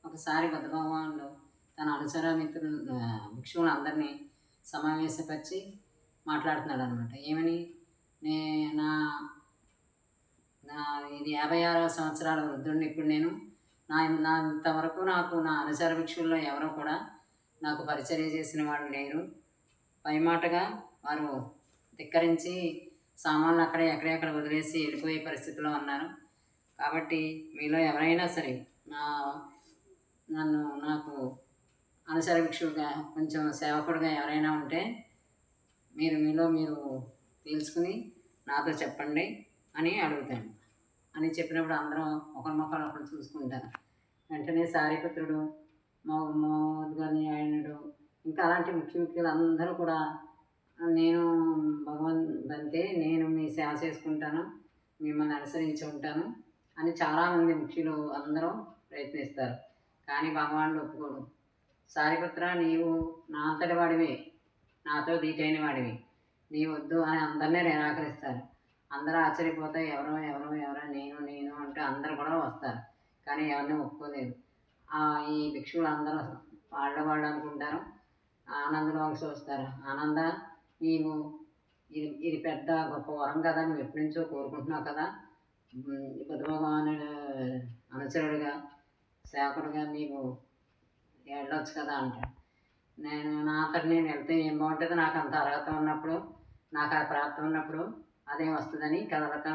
ఒకసారి బుద్ధ భగవానుడు తన అనుచర భిక్షువులందరినీ సమావేశపరిచి మాట్లాడుతున్నాడు అనమాట. ఏమని? నే నా నా ఇది 56వ సంవత్సరాల వృద్ధుడిని ఇప్పుడు నేను. నా ఇంతవరకు నాకు నా అనుచర భిక్షువుల్లో ఎవరో కూడా నాకు పరిచర్య చేసిన వాళ్ళు లేరు. పైమాటగా వారు ధిక్కరించి సామాన్లు ఎక్కడెక్కడ వదిలేసి వెళ్ళిపోయే పరిస్థితిలో ఉన్నారు. కాబట్టి మీలో ఎవరైనా సరే నాకు అనుచర భిక్షువుగా కొంచెం సేవకుడిగా ఎవరైనా ఉంటే మీలో మీరు తెలుసుకుని నాతో చెప్పండి అని అడుగుతాడు. అని చెప్పినప్పుడు అందరం ఒకరినొకరు చూసుకుంటారు. వెంటనే సారిపుత్రుడు, మోద్గన్యాయనుడు, ఇంకా అలాంటి ముఖ్యులు అందరూ కూడా నేను భగవంతే, నేను మీ సేవ చేసుకుంటాను, మిమ్మల్ని అనుసరించి ఉంటాను అని చాలామంది ముఖ్యులు అందరూ ప్రయత్నిస్తారు. కానీ భగవానుడు ఒప్పుకోడు. సారిపుత్ర, నీవు నా అంతటి వాడివే, నాతో దీటైన వాడివి, నీ వద్దు అని అందరినీ నిరాకరిస్తారు. అందరూ ఆశ్చర్యపోతే ఎవరో నేను అంటే అందరూ కూడా వస్తారు. కానీ ఎవరిని ఒప్పుకోలేదు. ఈ భిక్షువులు అందరూ వాళ్ళు అనుకుంటారు. ఆనందలోకి చూస్తారు. ఆనంద, నీవు ఇది పెద్ద గొప్ప వరం కదా, నువ్వు ఎప్పటి నుంచో కోరుకుంటున్నావు కదా, బుద్ధ భగవానుడు అనుచరుడిగా సేవకుడిగా నీవు వెళ్ళొచ్చు కదా అంటాడు. నా అంతటి నేను వెళ్తే ఏం బాగుంటుంది, నాకు అంత అర్హత ఉన్నప్పుడు, నాకు ఆ ప్రాప్తం ఉన్నప్పుడు అదే వస్తుందని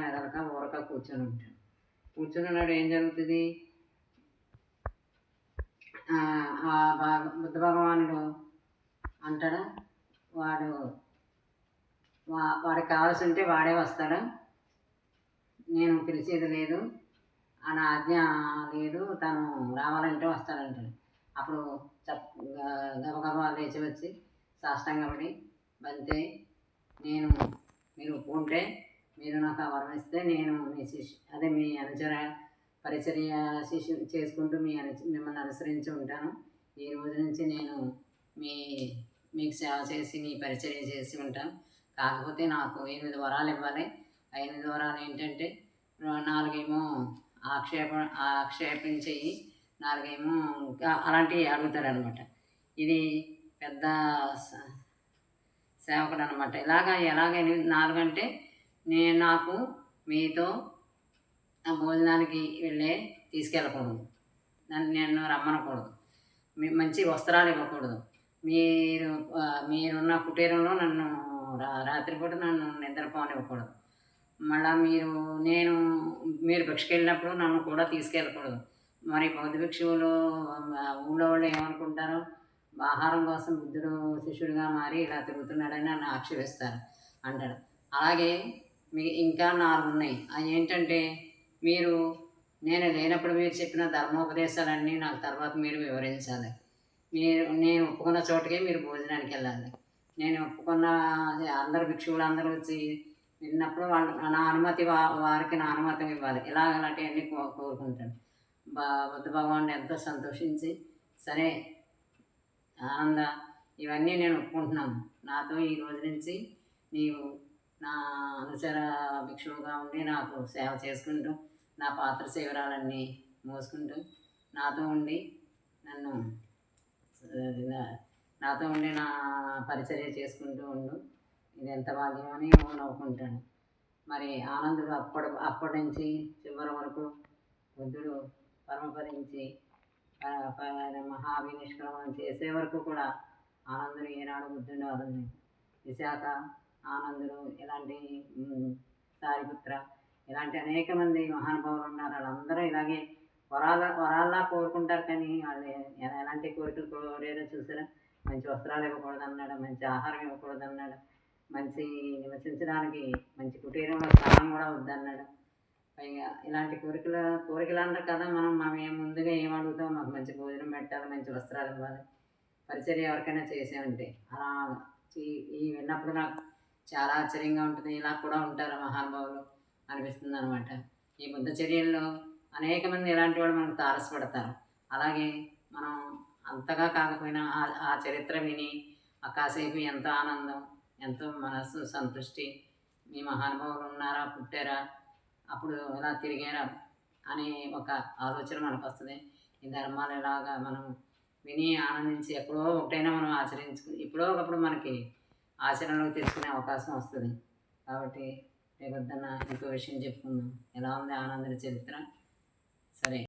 మెదలక ఊరక కూర్చొని ఉంటాడు. కూర్చున్నాడు. ఏం జరుగుతుంది? బుద్ధ భగవానుడు అంటాడు, వాడికి కావాల్సి ఉంటే వాడే వస్తాడు, నేను పిలిచేది లేదు, అని ఆజ్ఞ లేదు, తను రావాలంటే వస్తాడంటాడు. అప్పుడు గబగబా లేచి వచ్చి సాష్టాంగపడి, బంతే, మీరు ఒప్పుకుంటే, మీరు నాకు వరం ఇస్తే నేను మీ అనుచర పరిచర్య చేసుకుంటూ మిమ్మల్ని అనుసరించి ఉంటాను. ఈ రోజు నుంచి నేను మీకు సేవ చేసి మీ పరిచర్య చేసి ఉంటాను. కాకపోతే నాకు 8 వరాలు ఇవ్వాలి. ఆ 8 వరాలు ఏంటంటే, 4 ఏమో ఆక్షేపించేయి, 4 ఏమో అలాంటివి అడుగుతాడనమాట. ఇది పెద్ద సేవకుడు అనమాట. ఎలాగ 4 అంటే, నాకు మీతో భోజనానికి తీసుకెళ్ళకూడదు, నన్ను రమ్మనకూడదు, మంచి వస్త్రాలు ఇవ్వకూడదు, మీరున్న కుటీరంలో నన్ను రాత్రిపూట నన్ను నిద్రపోనివ్వకూడదు, మళ్ళీ మీరు భిక్షకి వెళ్ళినప్పుడు నన్ను కూడా తీసుకెళ్ళకూడదు. మరి బౌద్ధ భిక్షువులు ఊళ్ళో వాళ్ళు ఏమనుకుంటారో, ఆహారం కోసం బుద్ధుడు శిష్యుడిగా మారి ఇలా తిరుగుతున్నాడని నన్ను ఆక్షేపిస్తారు అంటాడు. అలాగే ఇంకా 4 ఉన్నాయి. అవి ఏంటంటే, నేను లేనప్పుడు మీరు చెప్పిన ధర్మోపదేశాలన్నీ నాకు తర్వాత మీరు వివరించాలి. నేను ఒప్పుకున్న చోటుకే మీరు భోజనానికి వెళ్ళాలి. నేను ఒప్పుకున్న అందరు భిక్షువులు అందరూ వచ్చి విన్నప్పుడు నా అనుమతి వారికి నా అనుమతి ఇవ్వాలి. ఇలాంటివన్నీ కోరుకుంటాను. బుద్ధ భగవానుడు ఎంతో సంతోషించి, సరే ఆనంద, ఇవన్నీ నేను ఒప్పుకుంటున్నాను, నాతో ఈ రోజు నుంచి నీవు నా అనుచర భిక్షువుగా ఉండి నాకు సేవ చేసుకుంటూ, నా పాత్ర సేవరాలన్నీ మోసుకుంటూ నాతో ఉండి నా పరిచర్య చేసుకుంటూ ఉండు, ఇది ఎంత భాగ్యం అని నవ్వుకుంటాను. మరి ఆనందుడు అప్పటి నుంచి చివరి వరకు బుద్ధుడు పరమపరించి మహావినిష్క్రమణం చేసే వరకు కూడా ఆనందుడు ఏనాడు బుద్ధుడు వదలలేదు. విశాఖ, ఆనందుడు, ఇలాంటి సారిపుత్ర, ఇలాంటి అనేక మంది మహానుభావులు ఉన్నారు. వాళ్ళందరూ ఇలాగే వరాల్లా కోరుకుంటారు. కానీ వాళ్ళు ఎలాంటి కోరికలు కోరేదో చూసారా? మంచి వస్త్రాలు ఇవ్వకూడదు అన్నాడు, మంచి ఆహారం ఇవ్వకూడదు అన్నాడు, మంచి నివసించడానికి మంచి కుటీరంలో స్థానం కూడా వద్దన్నాడు. పైగా ఇలాంటి కోరికలు అన్నారు కదా, మనం ముందుగా ఏం అడుగుతాం? మాకు మంచి భోజనం పెట్టాలి, మంచి వస్త్రాలు ఇవ్వాలి, పరిచర్య ఎవరికైనా చేసామంటే. అలా విన్నప్పుడు నాకు చాలా ఆశ్చర్యంగా ఉంటుంది. ఇలా కూడా ఉంటారు మహానుభావులు అనిపిస్తుంది అనమాట. ఈ బుద్ధ చర్యల్లో అనేక మంది ఇలాంటి వాళ్ళు మనకు తారసపడతారు. అలాగే మనం అంతగా కాకపోయినా ఆ చరిత్ర విని కాసేపు ఎంతో ఆనందం, ఎంతో మనస్సు సంతృష్టి, మీ మహానుభావులు ఉన్నారా, పుట్టారా, అప్పుడు ఇలా తిరిగారా అనే ఒక ఆలోచన మనకు వస్తుంది. ఈ ధర్మాలు ఎలాగా మనం విని ఆనందించి ఎప్పుడో ఒకటైనా మనం ఆచరించుకుని ఎప్పుడో ఒకప్పుడు మనకి ఆచరణలోకి తెచ్చుకునే అవకాశం వస్తుంది. కాబట్టి రేపొద్దున్న ఇంకో విషయం చెప్పుకుందాం. ఎలా ఉంది ఆనందుడి చరిత్ర? సరే.